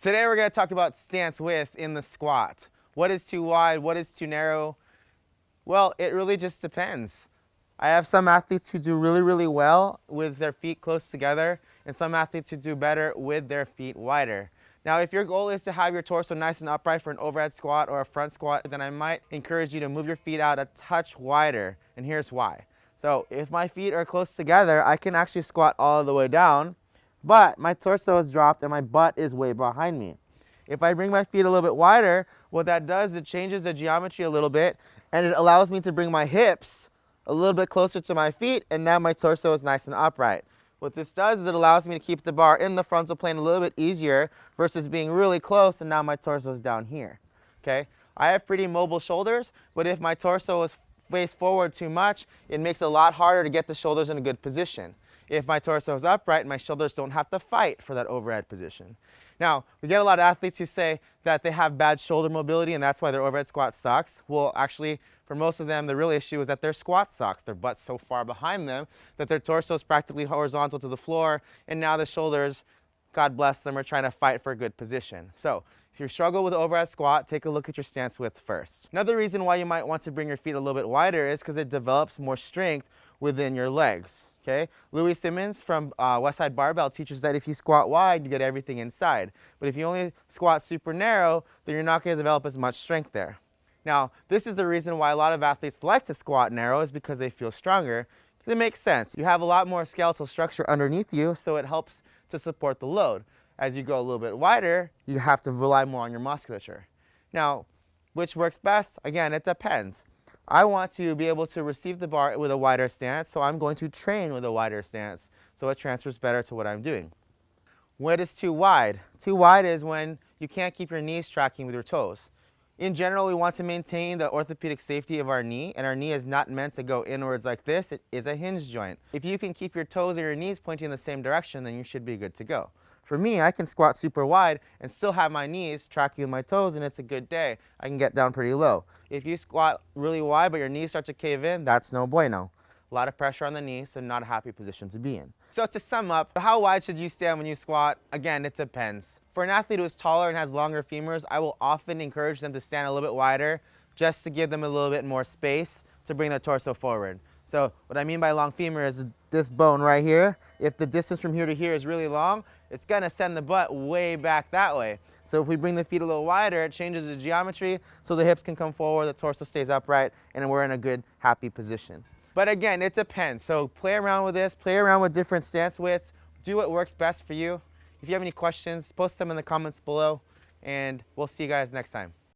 Today we're going to talk about stance width in the squat. What is too wide? What is too narrow? Well, it really just depends. I have some athletes who do really well with their feet close together, and some athletes who do better with their feet wider. Now, if your goal is to have your torso nice and upright for an overhead squat or a front squat, then I might encourage you to move your feet out a touch wider, and here's why. So if my feet are close together, I can actually squat all the way down, but my torso is dropped and my butt is way behind me. If I bring my feet a little bit wider, what that does is it changes the geometry a little bit, and it allows me to bring my hips a little bit closer to my feet, and now my torso is nice and upright. What this does is it allows me to keep the bar in the frontal plane a little bit easier versus being really close and now my torso is down here. Okay? I have pretty mobile shoulders, but if my torso is faced forward too much, it makes it a lot harder to get the shoulders in a good position. If my torso is upright, my shoulders don't have to fight for that overhead position. Now, we get a lot of athletes who say that they have bad shoulder mobility and that's why their overhead squat sucks. Well, actually, for most of them, the real issue is that their squat sucks. Their butt's so far behind them that their torso is practically horizontal to the floor, and now the shoulders, God bless them, are trying to fight for a good position. So, if you struggle with overhead squat, take a look at your stance width first. Another reason why you might want to bring your feet a little bit wider is because it develops more strength within your legs. Okay? Louis Simmons from Westside Barbell teaches that if you squat wide, you get everything inside. But if you only squat super narrow, then you're not going to develop as much strength there. Now, this is the reason why a lot of athletes like to squat narrow, is because they feel stronger. It makes sense. You have a lot more skeletal structure underneath you, so it helps to support the load. As you go a little bit wider, you have to rely more on your musculature. Now, which works best? Again, it depends. I want to be able to receive the bar with a wider stance, so I'm going to train with a wider stance, so it transfers better to what I'm doing. What is too wide? Too wide is when you can't keep your knees tracking with your toes. In general, we want to maintain the orthopedic safety of our knee, and our knee is not meant to go inwards like this. It is a hinge joint. If you can keep your toes or your knees pointing in the same direction, then you should be good to go. For me, I can squat super wide and still have my knees tracking with my toes, and it's a good day. I can get down pretty low. If you squat really wide but your knees start to cave in, that's no bueno. A lot of pressure on the knees, so not a happy position to be in. So to sum up, how wide should you stand when you squat? Again, it depends. For an athlete who is taller and has longer femurs, I will often encourage them to stand a little bit wider just to give them a little bit more space to bring their torso forward. So what I mean by long femur is this bone right here. If the distance from here to here is really long, it's going to send the butt way back that way. So if we bring the feet a little wider, it changes the geometry so the hips can come forward, the torso stays upright, and we're in a good, happy position. But again, it depends. So play around with this, play around with different stance widths, do what works best for you. If you have any questions, post them in the comments below, and we'll see you guys next time.